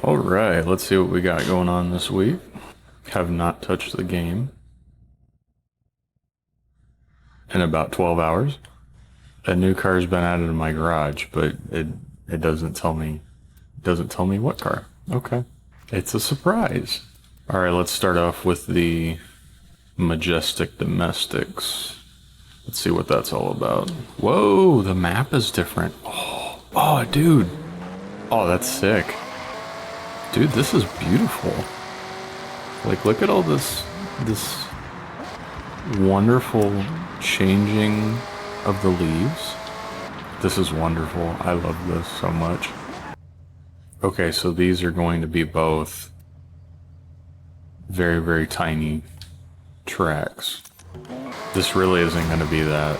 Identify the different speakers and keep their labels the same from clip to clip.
Speaker 1: All right, let's see what we got going on this week. Have not touched the game in about 12 hours. A new car's been added to my garage, but it doesn't tell me what car. Okay. It's a surprise. All right, let's start off with the Majestic Domestics. Let's see what that's all about. Whoa, the map is different. Oh, dude. Oh, that's sick. Dude, this is beautiful. Like, look at all this wonderful changing of the leaves. This is wonderful. I love this so much. Okay, so these are going to be both very, very tiny tracks. This really isn't going to be that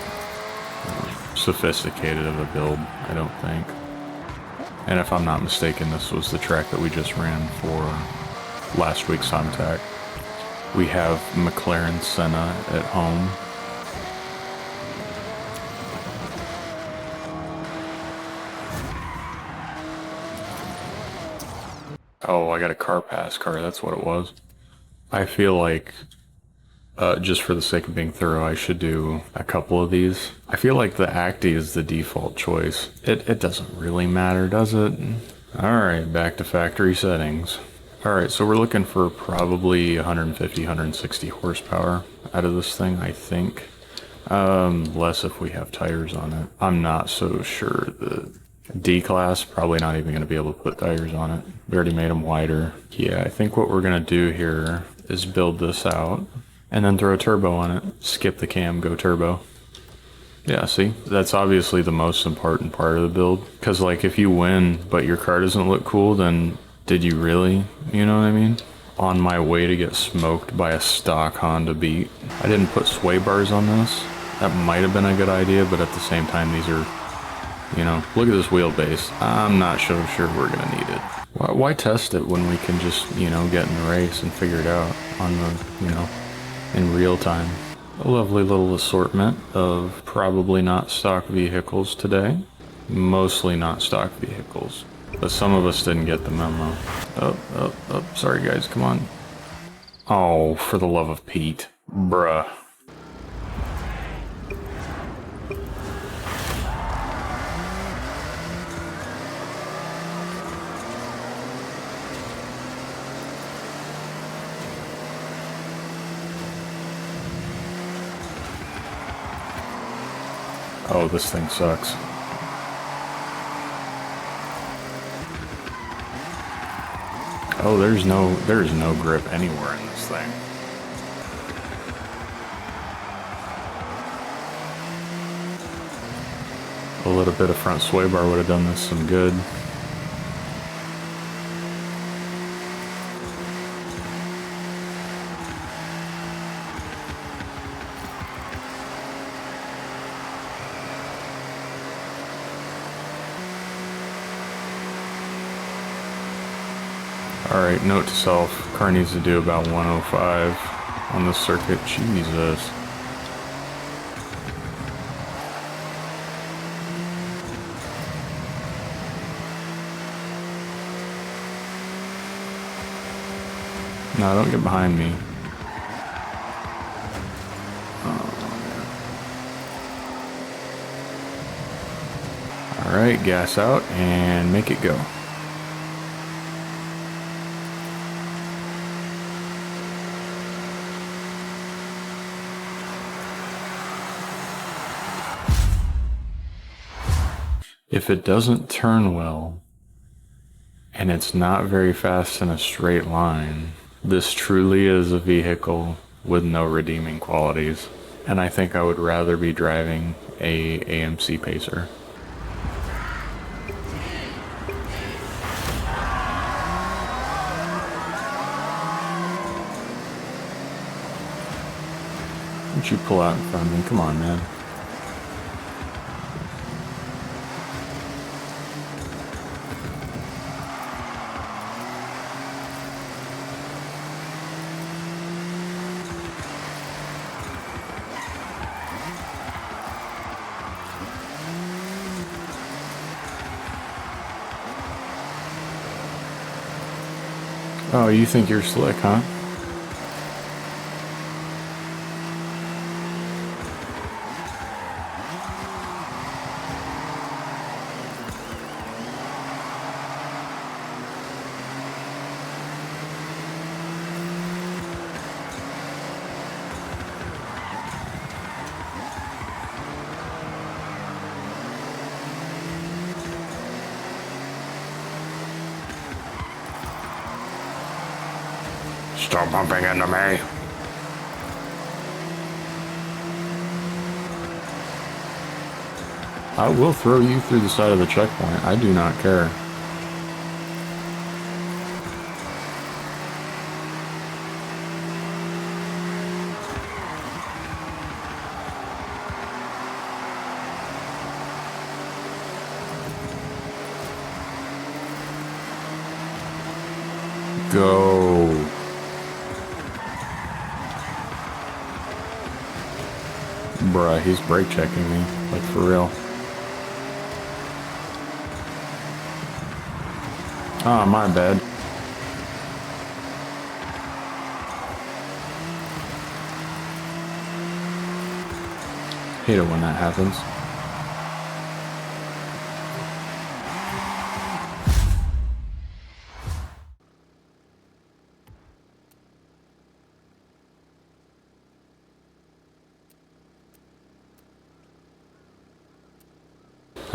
Speaker 1: sophisticated of a build, I don't think. And if I'm not mistaken, this was the track that we just ran for last week's Suntech. We have McLaren Senna at home. Oh, I got a car pass car, that's what it was. I feel like, just for the sake of being thorough, I should do a couple of these. I feel like the Acty is the default choice. It doesn't really matter, does it? Alright, back to factory settings. Alright, so we're looking for probably 150, 160 horsepower out of this thing, I think. Less if we have tires on it. I'm not so sure. The D-Class, probably not even going to be able to put tires on it. We already made them wider. Yeah, I think what we're going to do here is build this out and then throw a turbo on it. Skip the cam, go turbo. Yeah, see? That's obviously the most important part of the build. Because, like, if you win, but your car doesn't look cool, then did you really? You know what I mean? On my way to get smoked by a stock Honda Beat. I didn't put sway bars on this. That might have been a good idea, but at the same time, these are, you know, look at this wheelbase. I'm not so sure we're going to need it. Why test it when we can just, you know, get in the race and figure it out on the, you know, in real time. A lovely little assortment of probably not stock vehicles today. Mostly not stock vehicles. But some of us didn't get the memo. Oh, sorry guys, come on. Oh, for the love of Pete. Bruh. Oh, this thing sucks. Oh, there's no grip anywhere in this thing. A little bit of front sway bar would have done this some good. Alright, note to self, car needs to do about 105 on the circuit. Jesus. No, don't get behind me. Alright, gas out and make it go. If it doesn't turn well, and it's not very fast in a straight line, this truly is a vehicle with no redeeming qualities. And I think I would rather be driving a AMC Pacer. Why don't you pull out in front of me? Come on, man. Oh, you think you're slick, huh? Stop bumping into me. I will throw you through the side of the checkpoint. I do not care. Go. Bruh, he's brake checking me, like for real. Ah, my bad. Hate it when that happens.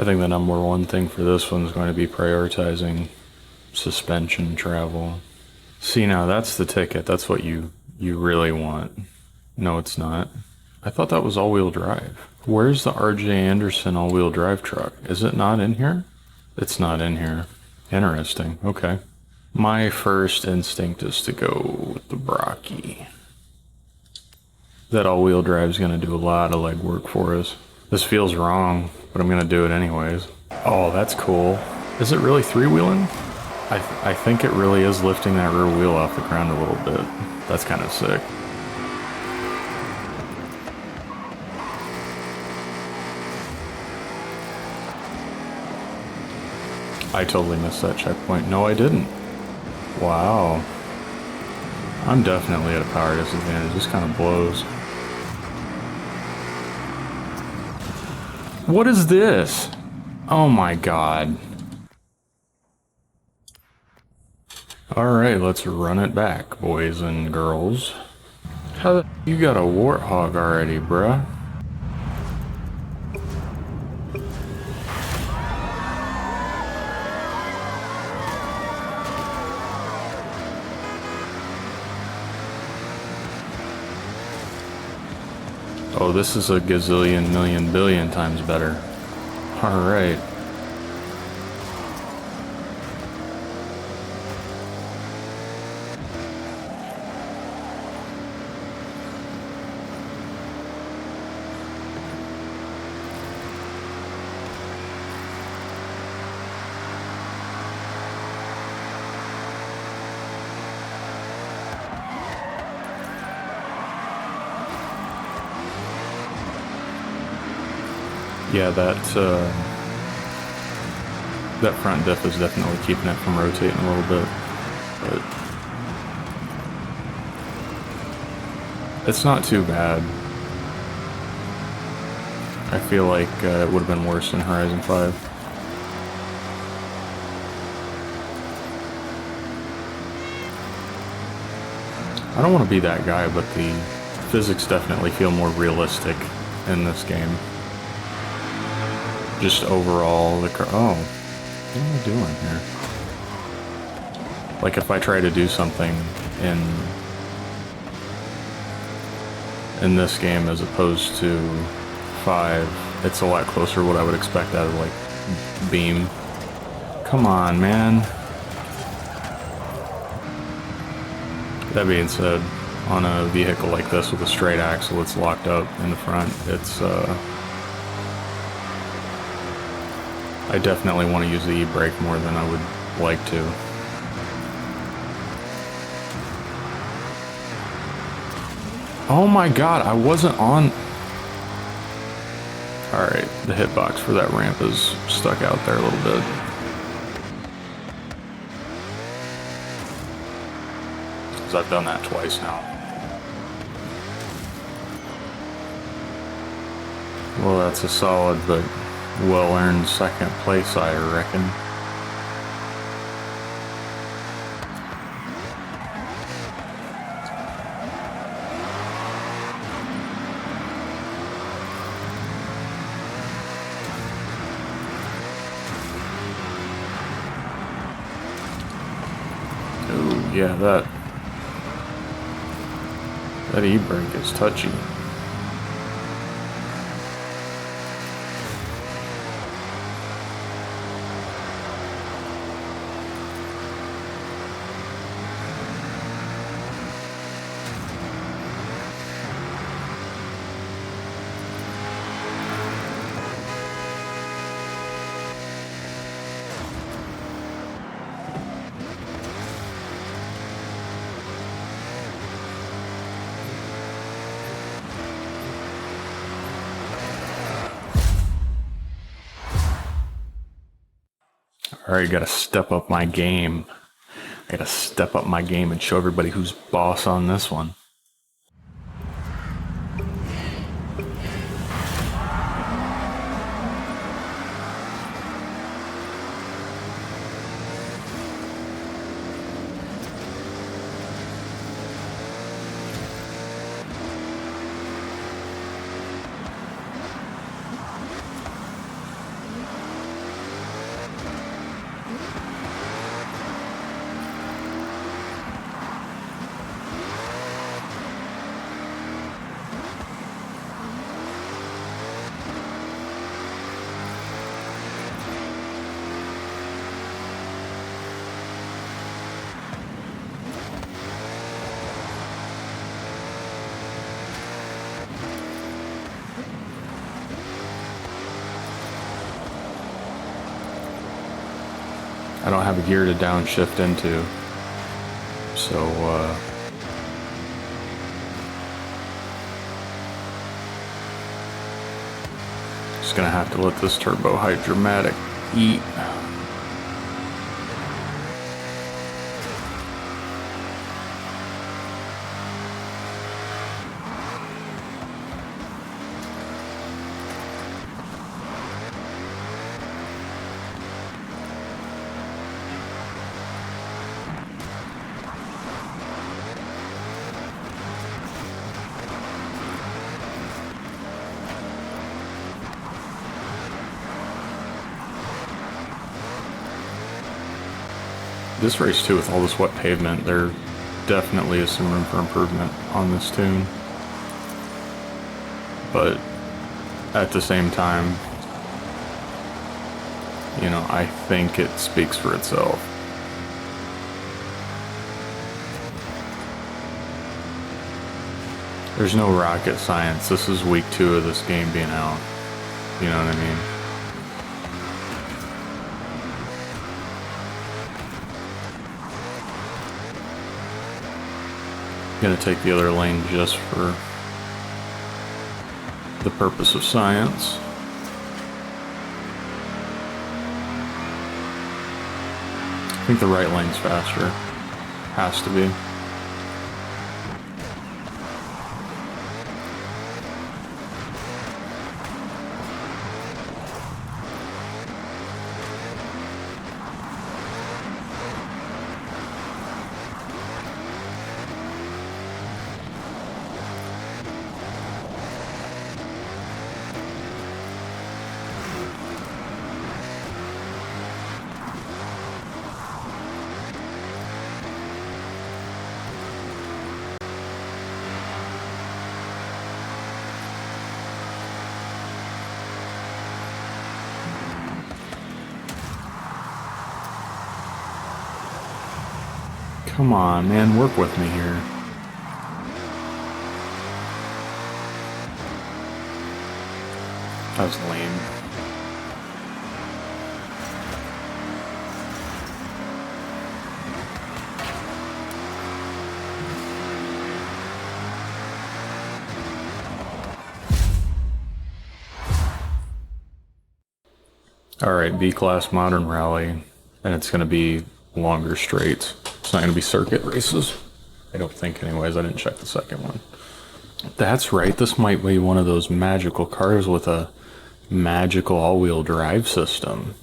Speaker 1: I think the number one thing for this one is going to be prioritizing suspension travel. See, now that's the ticket. That's what you really want. No, it's not. I thought that was all-wheel drive. Where's the RJ Anderson all-wheel drive truck? Is it not in here? It's not in here. Interesting. Okay. My first instinct is to go with the Brocky. That all-wheel drive is going to do a lot of legwork for us. This feels wrong, but I'm going to do it anyways. Oh, that's cool. Is it really three-wheeling? I think it really is lifting that rear wheel off the ground a little bit. That's kind of sick. I totally missed that checkpoint. No, I didn't. Wow. I'm definitely at a power disadvantage. This kind of blows. What is this? Oh my god. Alright, let's run it back, boys and girls. How the you got a warthog already, bruh? Oh, this is a gazillion, million, billion times better. Alright. Yeah, that front diff is definitely keeping it from rotating a little bit, but it's not too bad. I feel like it would have been worse in Horizon 5. I don't want to be that guy, but the physics definitely feel more realistic in this game. Just overall, the car. Oh, what am I doing here? Like if I try to do something in this game as opposed to 5, it's a lot closer to what I would expect out of like Beam. Come on, man. That being said, on a vehicle like this with a straight axle that's locked up in the front, it's I definitely want to use the e-brake more than I would like to. Oh my god, I wasn't on... Alright, the hitbox for that ramp is stuck out there a little bit. because I've done that twice now. Well, that's a solid but well-earned second place, I reckon. Oh, yeah, that e-brake is touchy. Alright, gotta step up my game. I gotta step up my game and show everybody who's boss on this one. I don't have a gear to downshift into, so just gonna have to let this turbo hydromatic eat. This race too, with all this wet pavement, there definitely is some room for improvement on this tune. But at the same time, you know, I think it speaks for itself. There's no rocket science. This is week 2 of this game being out. You know what I mean? Gonna take the other lane just for the purpose of science. I think the right lane's faster. Has to be. Come on, man, work with me here. That was lame. Alright, B-Class Modern Rally, and it's going to be longer straights. It's not going to be circuit races. I don't think anyways, I didn't check the second one. That's right, this might be one of those magical cars with a magical all-wheel drive system.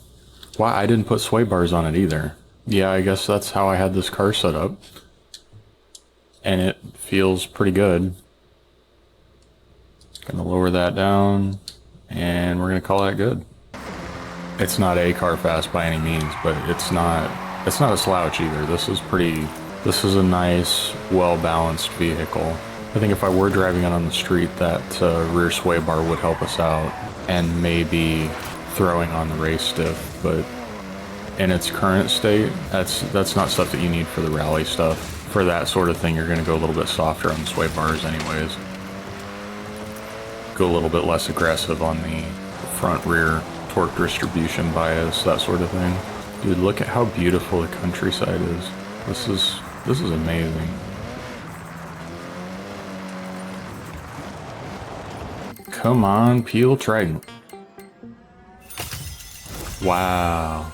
Speaker 1: Why, I didn't put sway bars on it either. Yeah, I guess that's how I had this car set up. And it feels pretty good. Gonna lower that down, and we're gonna call that good. It's not a car fast by any means, but it's not a slouch either. This is a nice, well-balanced vehicle. I think if I were driving it on the street, that rear sway bar would help us out, and maybe throwing on the race diff, but in its current state, that's not stuff that you need for the rally stuff. For that sort of thing, you're going to go a little bit softer on the sway bars anyways. Go a little bit less aggressive on the front-rear torque distribution bias, that sort of thing. Dude, look at how beautiful the countryside is. This is amazing. Come on, Peel Trident. Wow.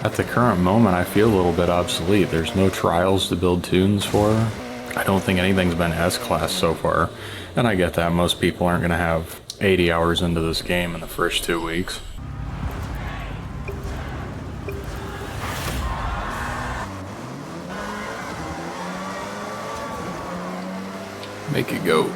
Speaker 1: At the current moment, I feel a little bit obsolete. There's no trials to build tunes for. I don't think anything's been S-Class so far. And I get that most people aren't going to have 80 hours into this game in the first 2 weeks. Make it go.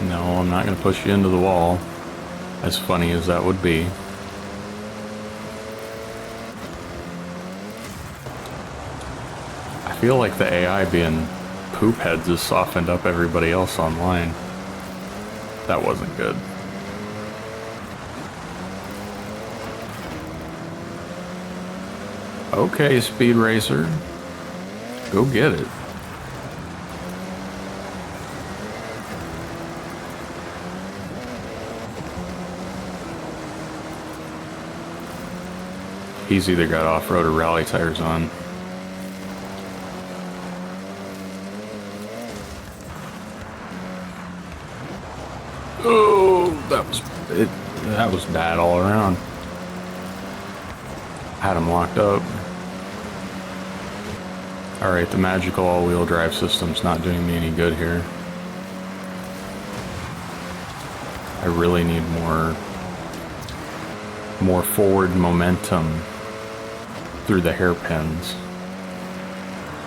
Speaker 1: No, I'm not going to push you into the wall, as funny as that would be. I feel like the AI being poop heads has softened up everybody else online. That wasn't good. Okay, Speed Racer. Go get it. He's either got off-road or rally tires on. Oh, that was bad all around. Had him locked up. Alright, the magical all-wheel drive system's not doing me any good here. I really need more forward momentum through the hairpins,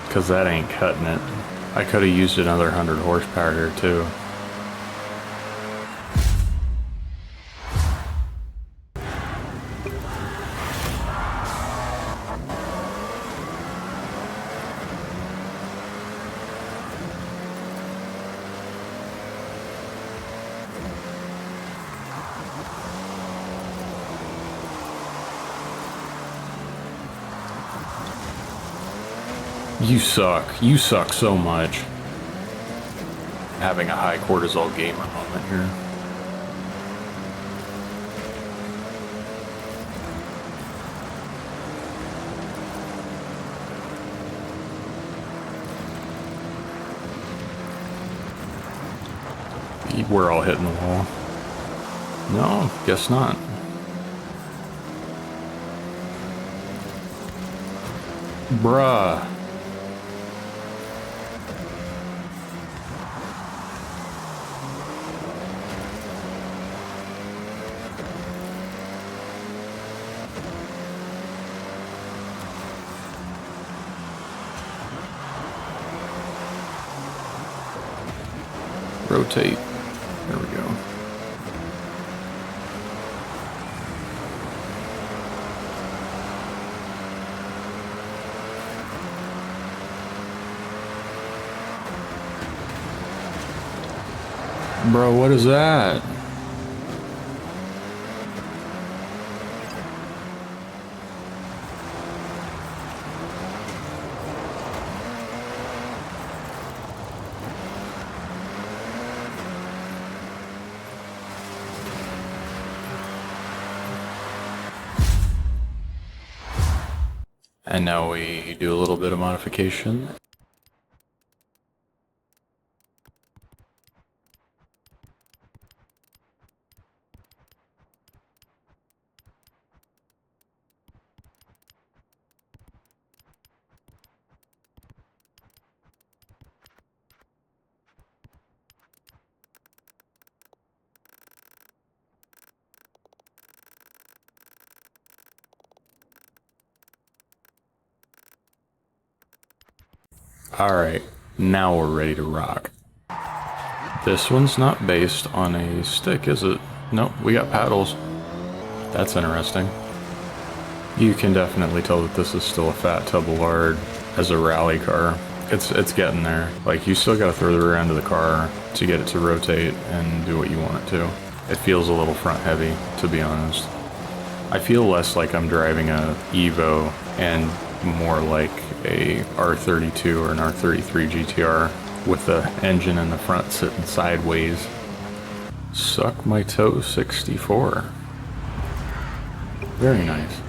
Speaker 1: because that ain't cutting it. I could have used another 100 horsepower here too. You suck. You suck so much. Having a high cortisol gamer moment here. We're all hitting the wall. No, guess not. Bruh. Rotate. There we go. Bro, what is that? And now we do a little bit of modification. Alright, now we're ready to rock. This one's not based on a stick, is it? Nope, we got paddles. That's interesting. You can definitely tell that this is still a fat tub of lard as a rally car. It's getting there. Like, you still gotta throw the rear end of the car to get it to rotate and do what you want it to. It feels a little front heavy, to be honest. I feel less like I'm driving a Evo and more like a R32 or an R33 GTR with the engine in the front sitting sideways. Suck my toe 64. Very nice.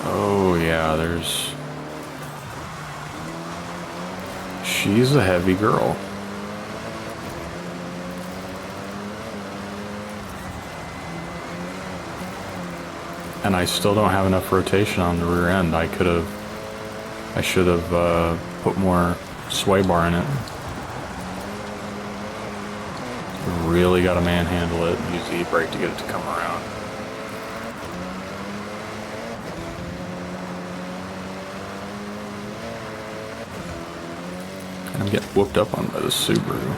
Speaker 1: Oh yeah, she's a heavy girl. And I still don't have enough rotation on the rear end. I should have put more sway bar in it. Really gotta manhandle it, use the e-brake to get it to come around. And I'm getting whooped up on by the Subaru.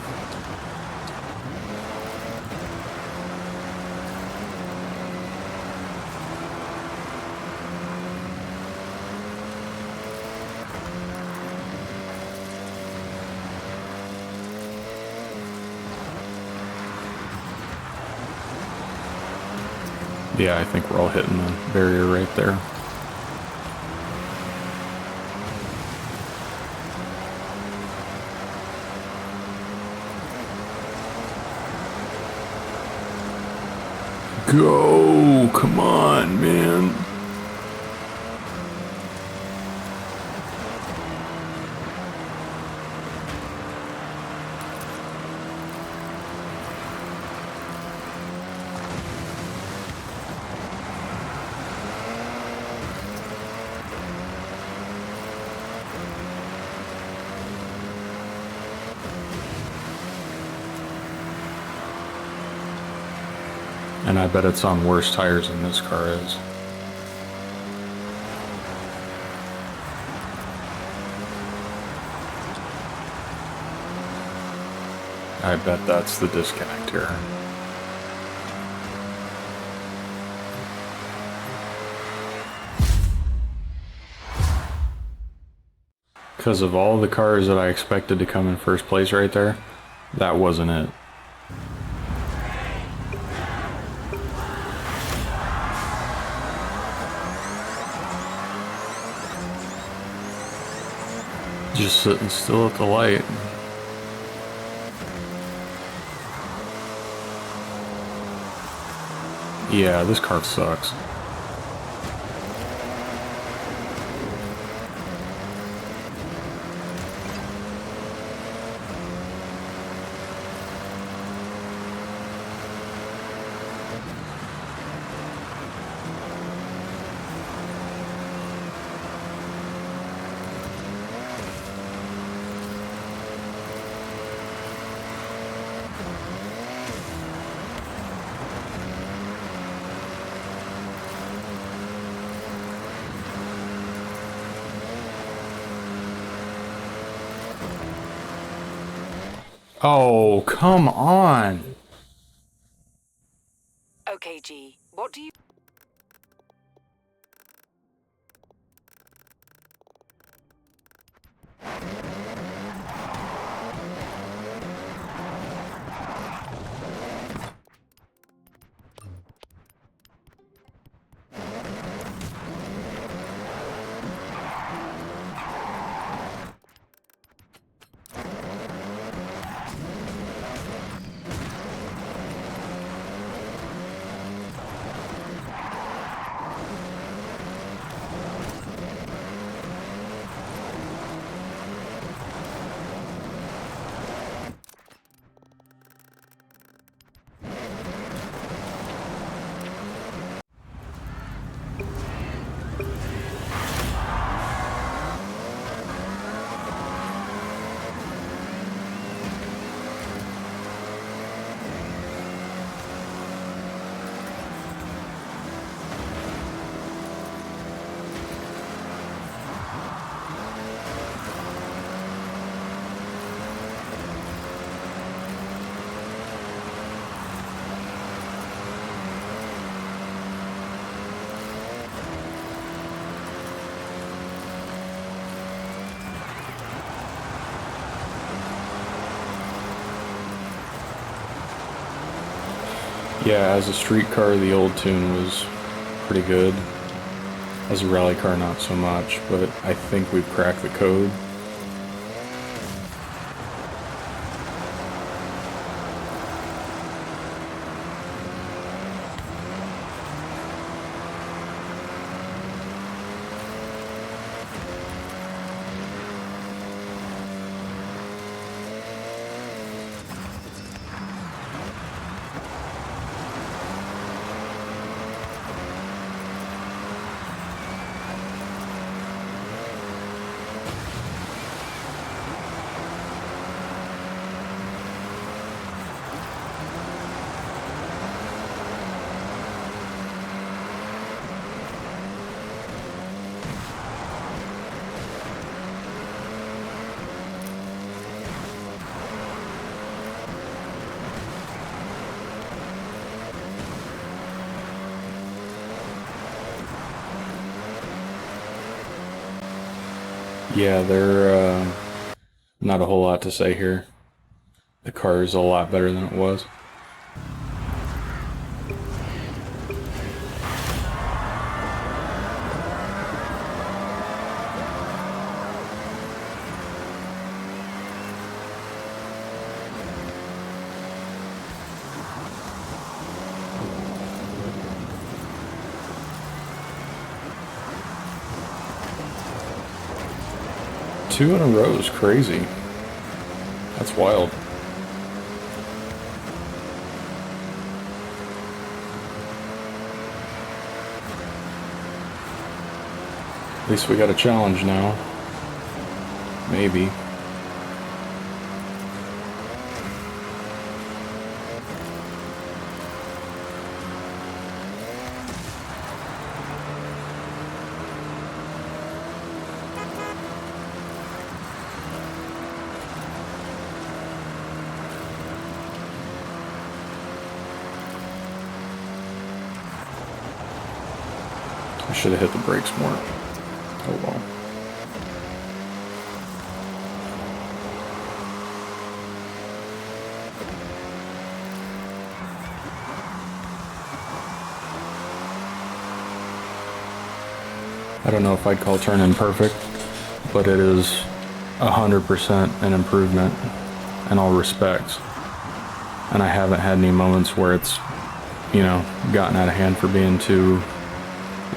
Speaker 1: Yeah, I think we're all hitting the barrier right there. Go! Come on, man. And I bet it's on worse tires than this car is. I bet that's the disconnect here. Because of all the cars that I expected to come in first place right there, that wasn't it. Just sitting still at the light. Yeah, this car sucks. Oh, come on.
Speaker 2: Okay, G, what do you...
Speaker 1: Yeah, as a street car, the old tune was pretty good. As a rally car, not so much, but I think we've cracked the code. Yeah, they're not a whole lot to say here. The car is a lot better than it was. Two in a row is crazy. That's wild. At least we got a challenge now. Maybe. I should have hit the brakes more. Oh well. I don't know if I'd call turn-in perfect, but it is 100% an improvement in all respects. And I haven't had any moments where it's, you know, gotten out of hand for being too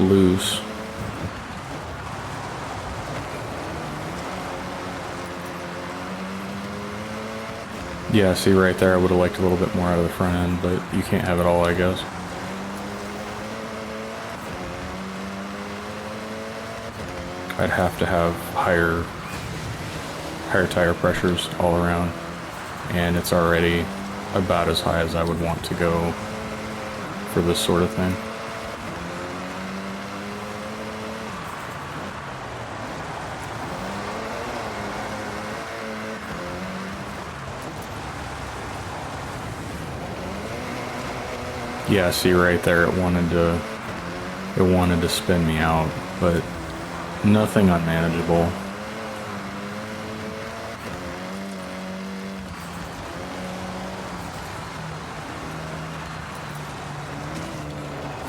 Speaker 1: loose. Yeah, see right there, I would have liked a little bit more out of the front end, but you can't have it all, I guess. I'd have to have higher tire pressures all around, and it's already about as high as I would want to go for this sort of thing. Yeah, see right there, it wanted to spin me out, but nothing unmanageable.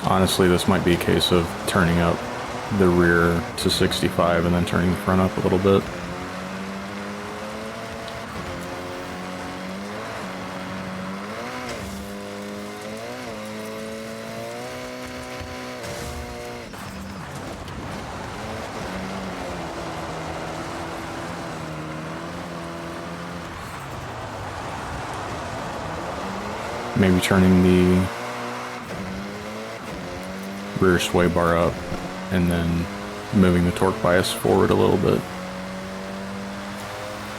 Speaker 1: Honestly, this might be a case of turning up the rear to 65 and then turning the front up a little bit. Maybe turning the rear sway bar up and then moving the torque bias forward a little bit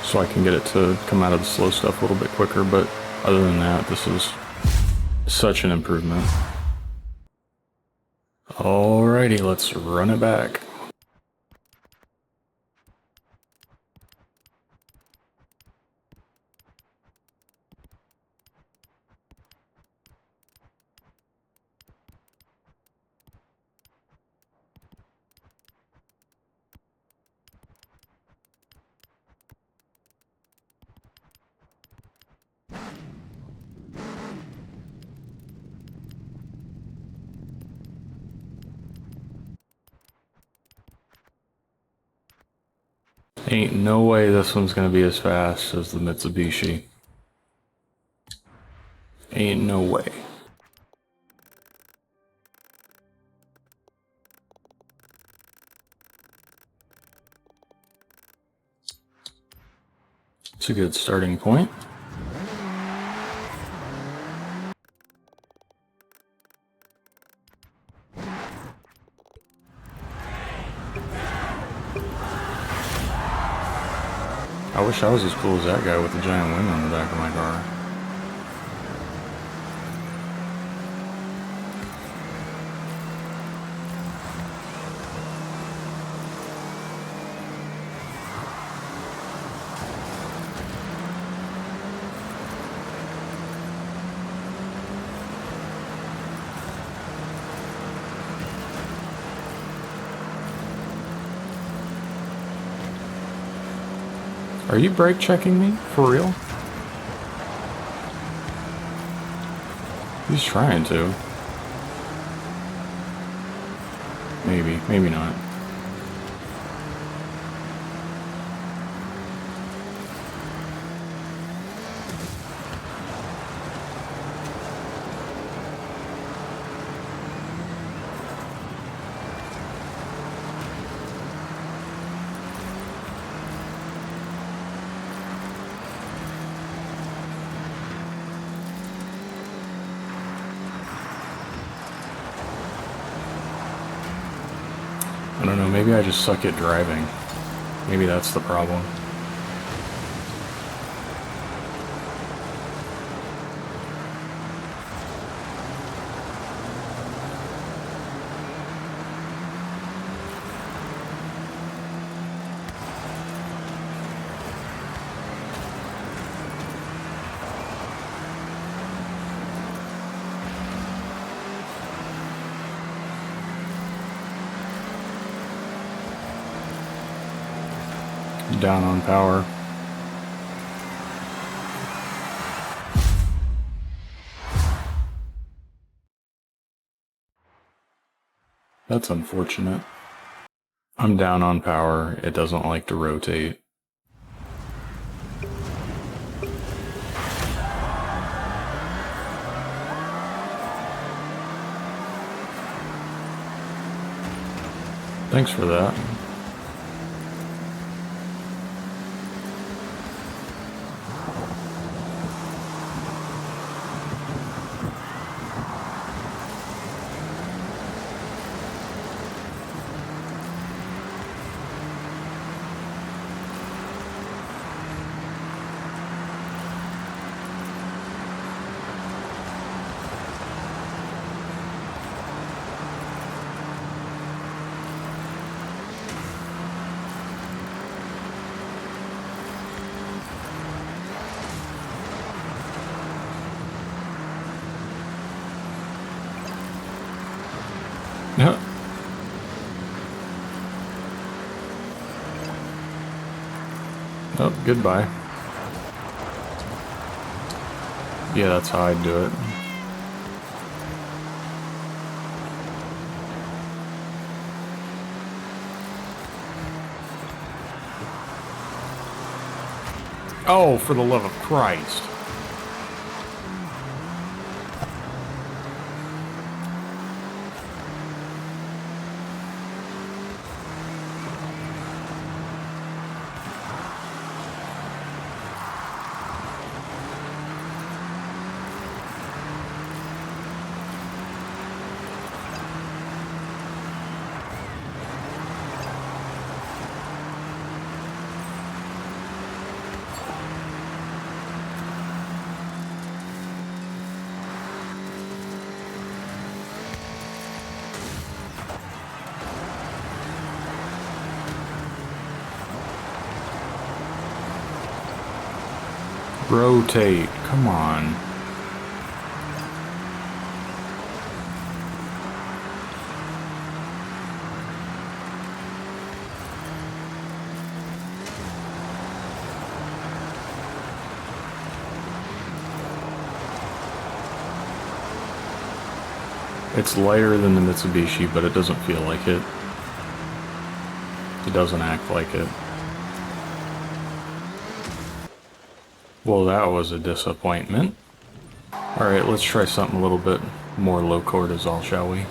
Speaker 1: so I can get it to come out of the slow stuff a little bit quicker, but other than that, this is such an improvement. Alrighty, let's run it back. Ain't no way this one's gonna be as fast as the Mitsubishi. Ain't no way. It's a good starting point. I wish I was as cool as that guy with the giant wing on the back of my car. Are you brake checking me? For real? He's trying to. Maybe, maybe not. I don't know, maybe I just suck at driving. Maybe that's the problem. Down on power. That's unfortunate. I'm down on power. It doesn't like to rotate. Thanks for that. Yeah. Oh, goodbye. Yeah, that's how I'd do it. Oh, for the love of Christ. Rotate, come on. It's lighter than the Mitsubishi, but it doesn't feel like it. It doesn't act like it. Well, that was a disappointment. Alright, let's try something a little bit more low cortisol, shall we?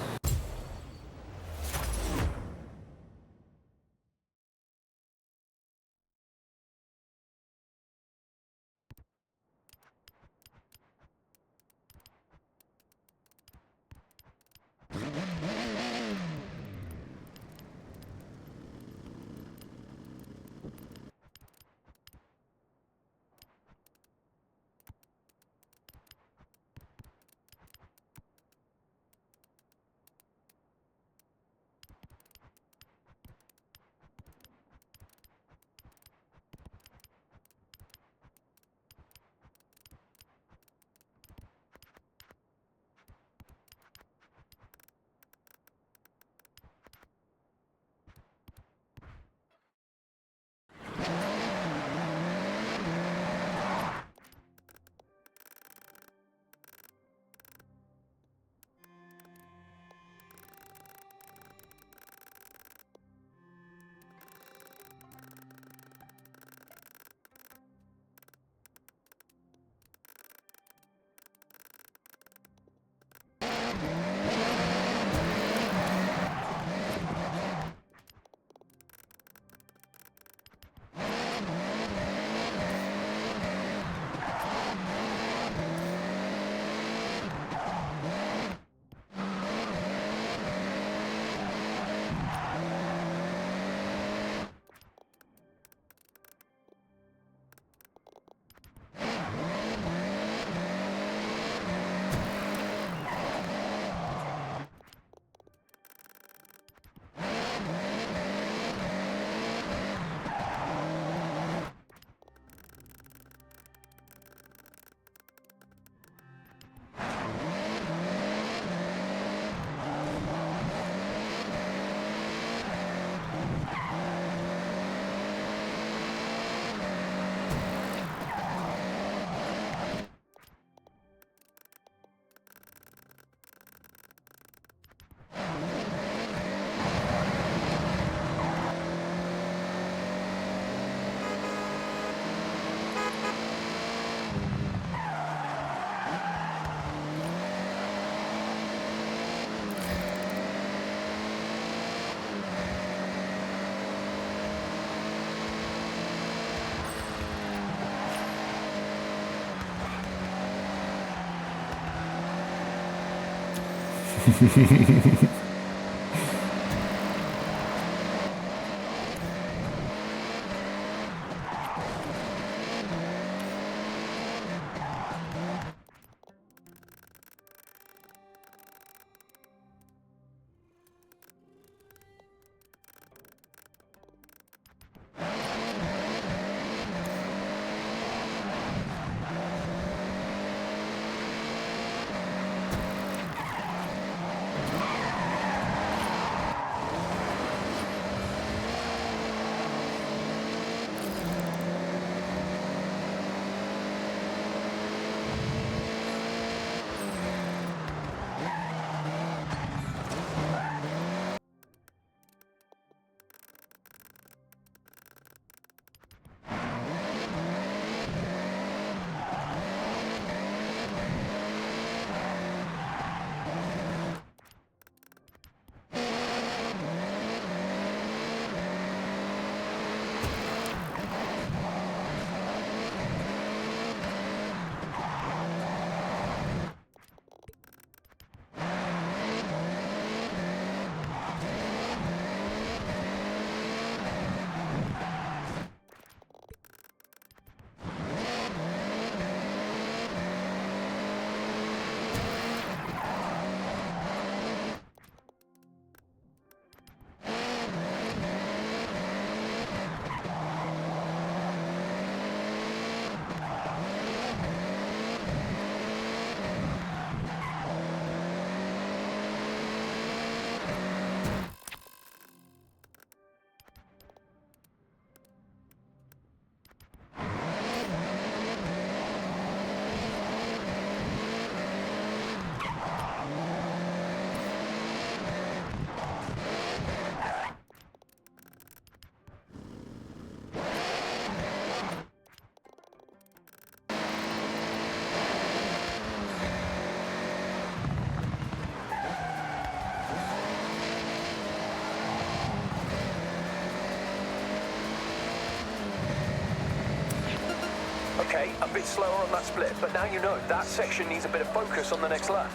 Speaker 3: Okay, a bit slower on that split, but now you know that section needs a bit of focus on the next lap.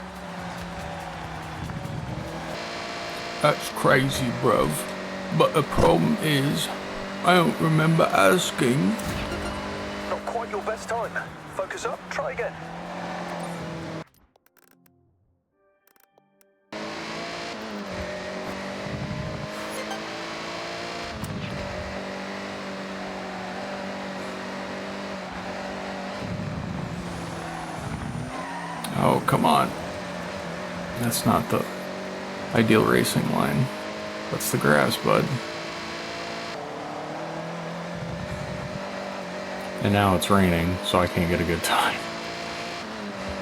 Speaker 1: That's crazy, bruv. But the problem is, I don't remember asking.
Speaker 3: Not quite your best time. Focus up, try again.
Speaker 1: Oh, come on. That's not the ideal racing line. That's the grass, bud. And now it's raining, so I can't get a good time.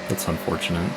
Speaker 1: That's unfortunate.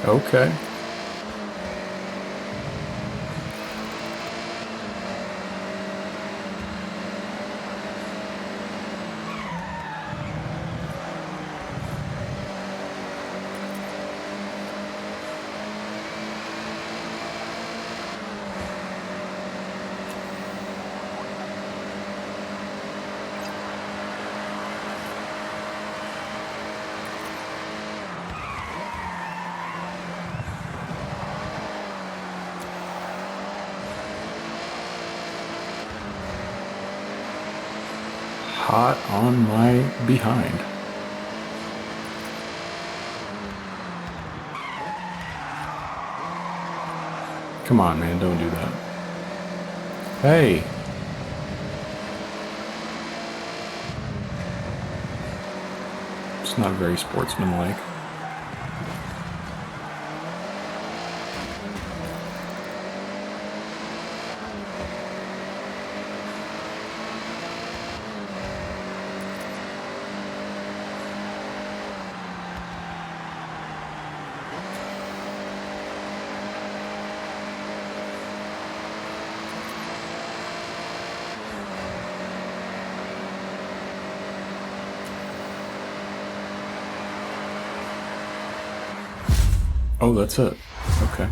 Speaker 1: Okay. Hot on my behind. Come on, man, don't do that. Hey! It's not very sportsmanlike. Oh, that's it. Okay.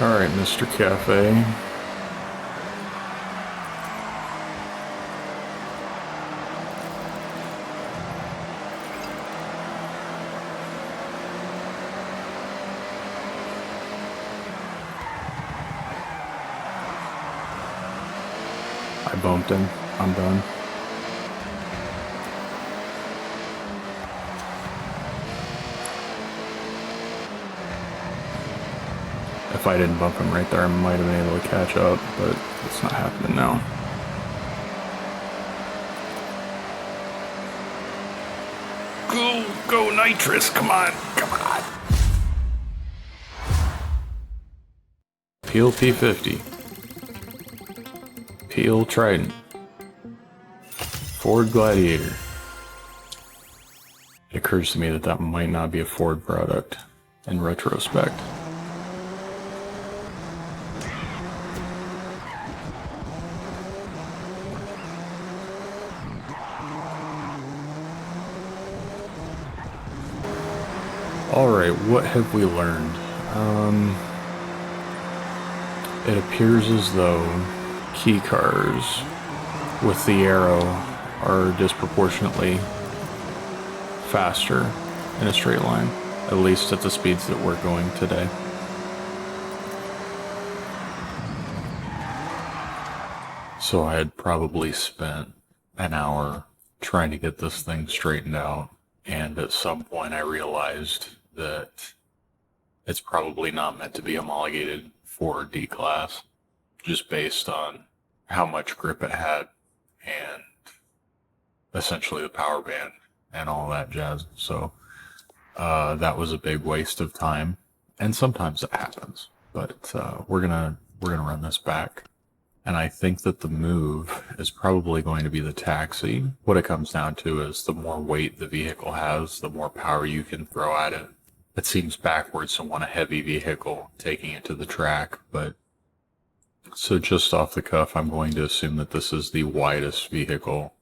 Speaker 1: Alright, Mr. Cafe. I bumped him. I'm done. If I didn't bump him right there, I might have been able to catch up, but it's not happening now. Go nitrous, come on, come on. Peel P50. Peel Trident. Ford Gladiator. It occurs to me that that might not be a Ford product in retrospect. Alright, what have we learned? It appears as though key cars with the arrow are disproportionately faster in a straight line, at least at the speeds that we're going today. So I had probably spent an hour trying to get this thing straightened out, and at some point I realized that it's probably not meant to be homologated for D-Class, just based on how much grip it had and essentially the power band and all that jazz. So that was a big waste of time, and sometimes it happens, but we're gonna run this back. And I think that the move is probably going to be the taxi. What it comes down to is the more weight the vehicle has, the more power you can throw at it. It seems backwards to want a heavy vehicle taking it to the track, but so just off the cuff, I'm going to assume that this is the widest vehicle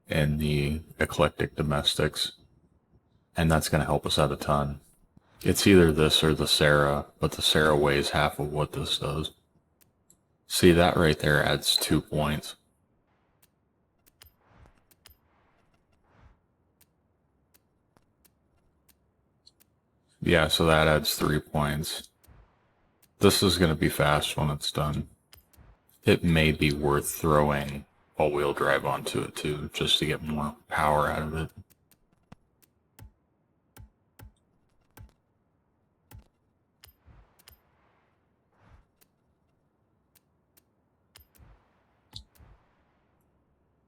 Speaker 1: in the Eclectic Domestics, and that's going to help us out a ton. It's either this or the Sarah, but the Sarah weighs half of what this does. See, that right there adds 2 points. Yeah, so that adds 3 points. This is going to be fast when it's done. It may be worth throwing all-wheel drive onto it too, just to get more power out of it.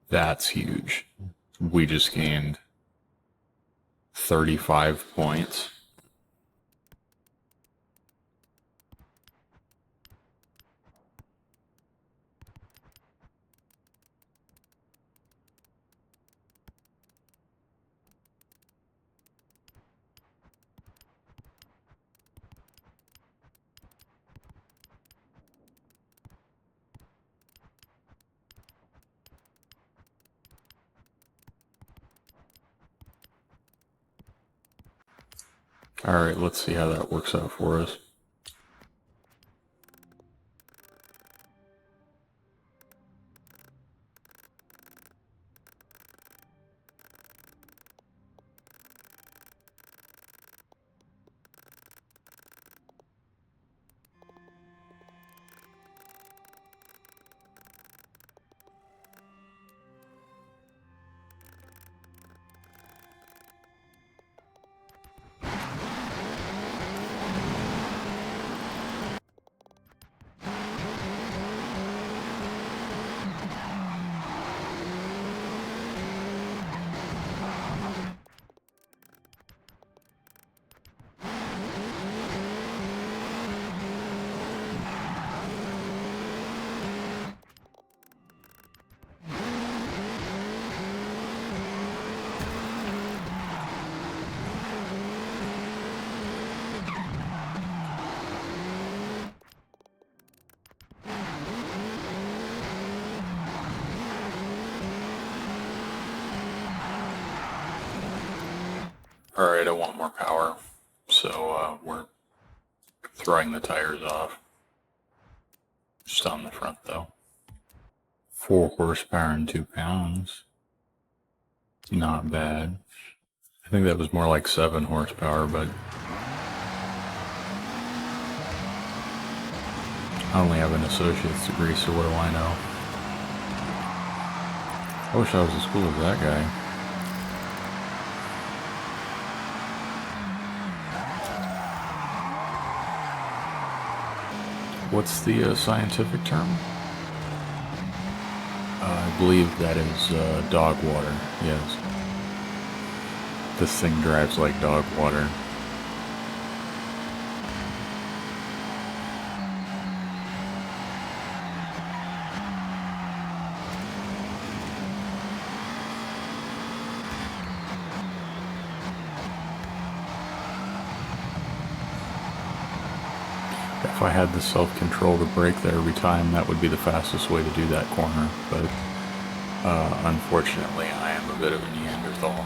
Speaker 1: That's huge. We just gained 35 points. Alright, let's see how that works out for us. Alright, I want more power, so we're throwing the tires off. Just on the front though. 4 horsepower and 2 pounds. Not bad. I think that was more like 7 horsepower, but I only have an associate's degree, so what do I know? I wish I was as cool as that guy. What's the scientific term? I believe that is dog water, yes. This thing drives like dog water. If I had the self-control to brake there every time, that would be the fastest way to do that corner, but unfortunately I am a bit of a Neanderthal.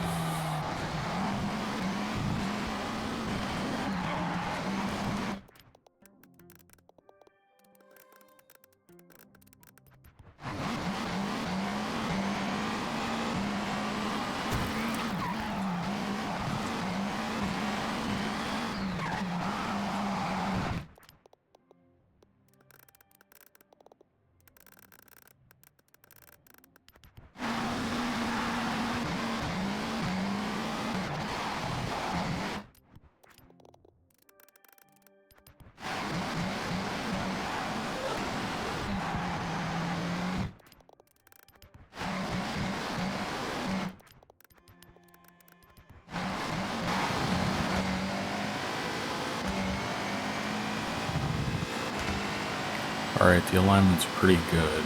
Speaker 1: Alright, the alignment's pretty good.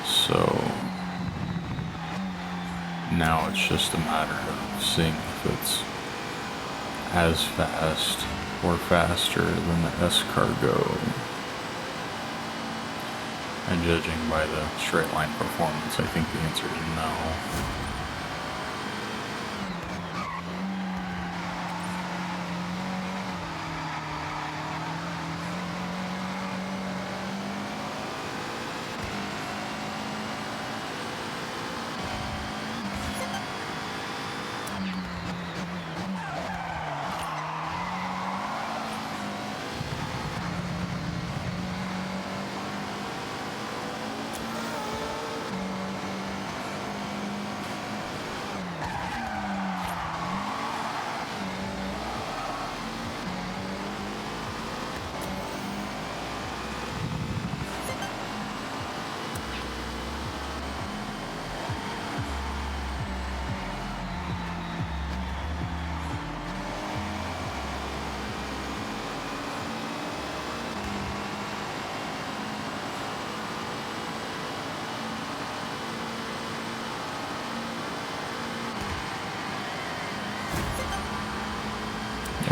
Speaker 1: So now it's just a matter of seeing if it's as fast or faster than the S-Cargo. And judging by the straight line performance, I think the answer is no.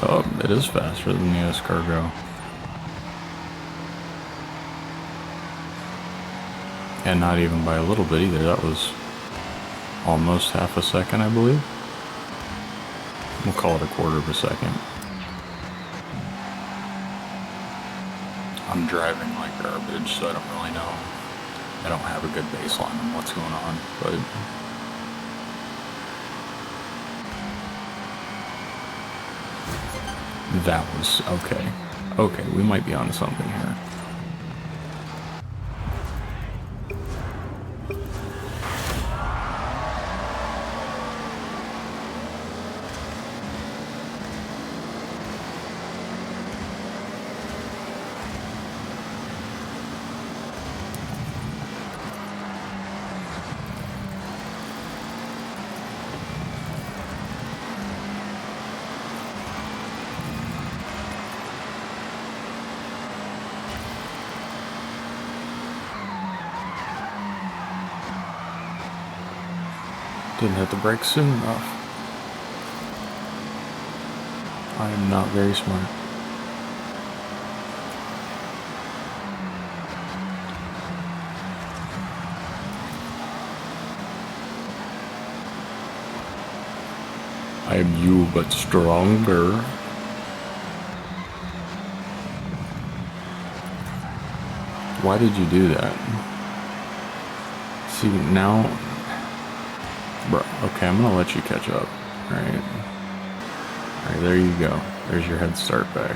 Speaker 1: Oh, it is faster than the S-Cargo. And not even by a little bit either. That was almost half a second, I believe. We'll call it a quarter of a second. I'm driving like garbage, so I don't really know. I don't have a good baseline on what's going on, but that was okay. Okay, we might be onto something here. Didn't hit the brakes soon enough. I am not very smart. I am you, but stronger. Why did you do that? See, now... Bro, okay, I'm gonna let you catch up. Alright. Alright, there you go. There's your head start back.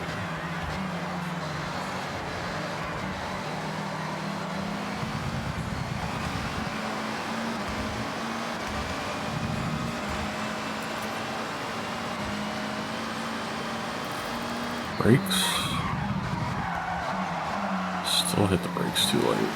Speaker 1: Brakes. Still hit the brakes too late.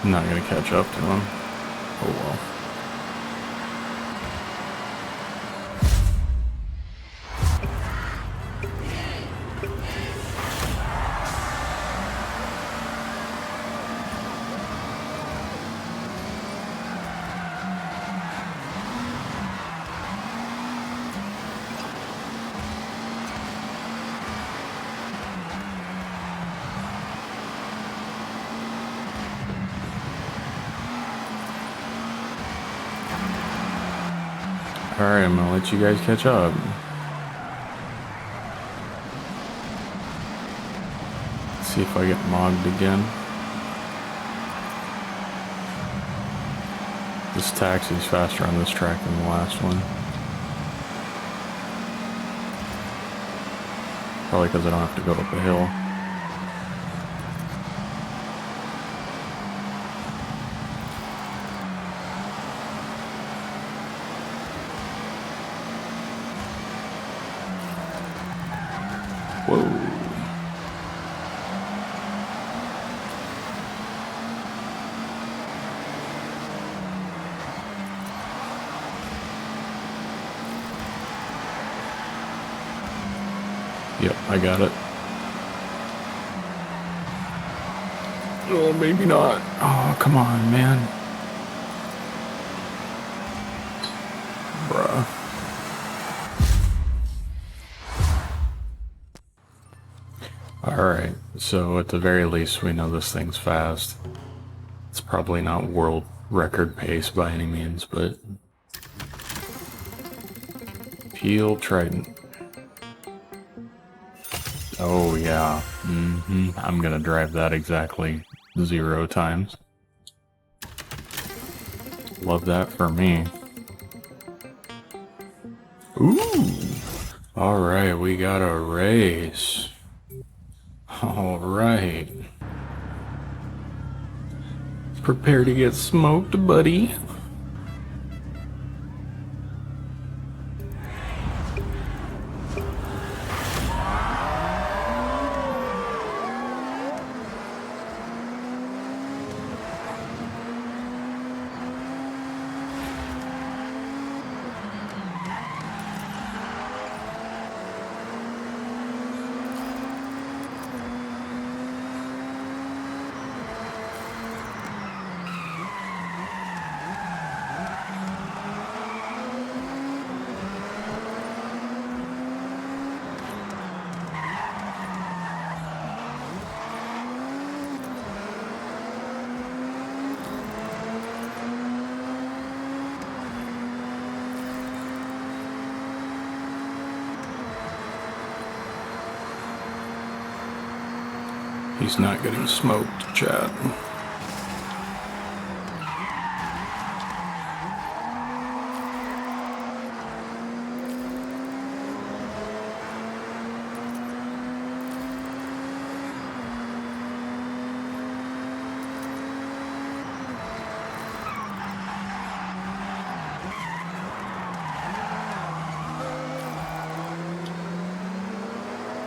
Speaker 1: I'm not gonna catch up to him. Oh well. Alright, I'm gonna let you guys catch up. Let's see if I get mogged again. This taxi's faster on this track than the last one. Probably because I don't have to go up a hill. Whoa. Yep, I got it. Oh, maybe not. Oh, come on, man. Bruh. Alright, so at the very least we know this thing's fast. It's probably not world record pace by any means, but... Peel Trident. Oh yeah, I'm gonna drive that exactly 0 times. Love that for me. Ooh! Alright, we got a race. Alright. Prepare to get smoked, buddy. He's not getting smoked, Chad.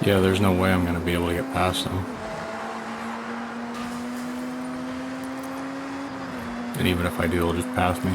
Speaker 1: Yeah, there's no way I'm going to be able to get past him. And even if I do, he'll just pass me.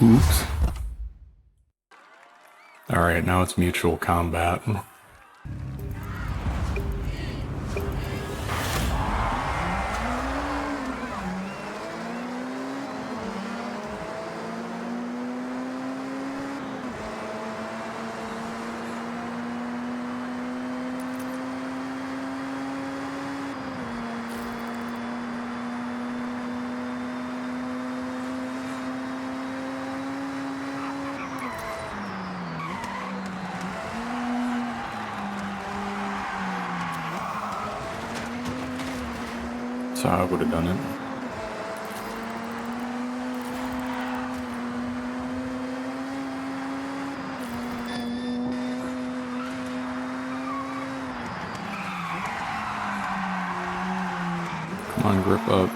Speaker 1: Oops. Alright, now it's mutual combat. That's how I would have done it. Come on, grip up.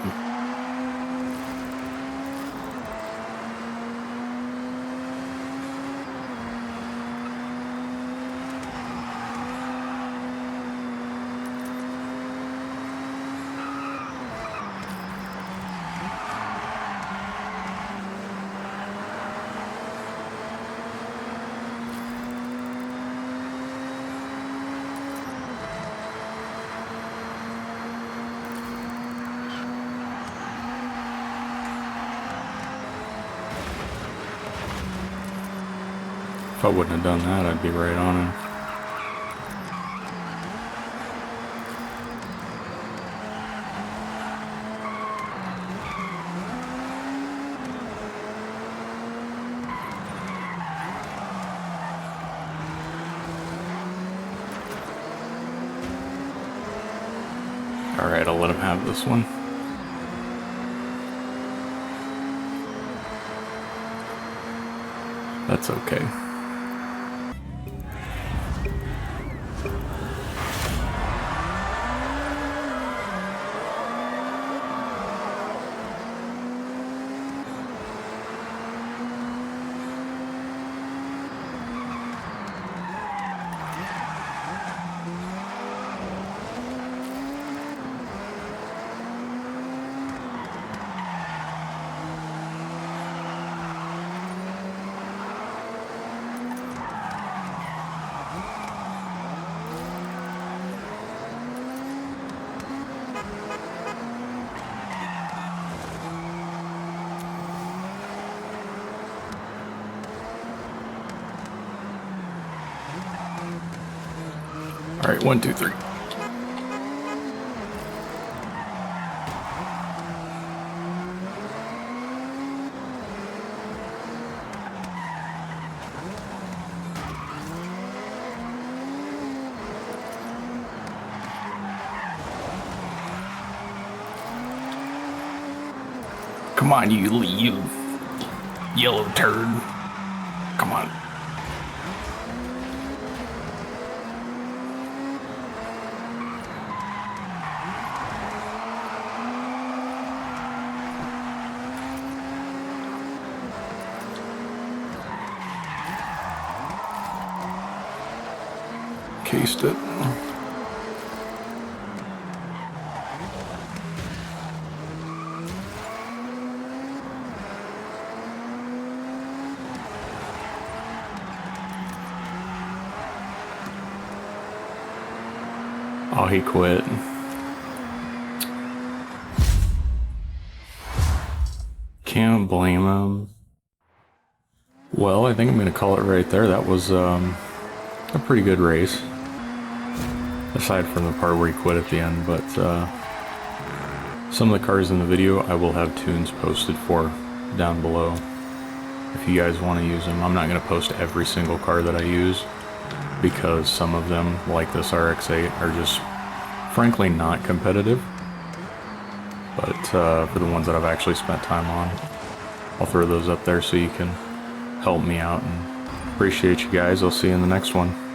Speaker 1: If I wouldn't have done that, I'd be right on him. Alright, I'll let him have this one. That's okay. All right, 1, 2, 3. Come on, you yellow turd. Come on. Cased it. Oh, he quit. Can't blame him. Well, I think I'm going to call it right there. That was a pretty good race. Aside from the part where he quit at the end, but some of the cars in the video I will have tunes posted for down below if you guys want to use them. I'm not going to post every single car that I use because some of them, like this RX-8, are just frankly not competitive. But for the ones that I've actually spent time on, I'll throw those up there so you can help me out, and appreciate you guys. I'll see you in the next one.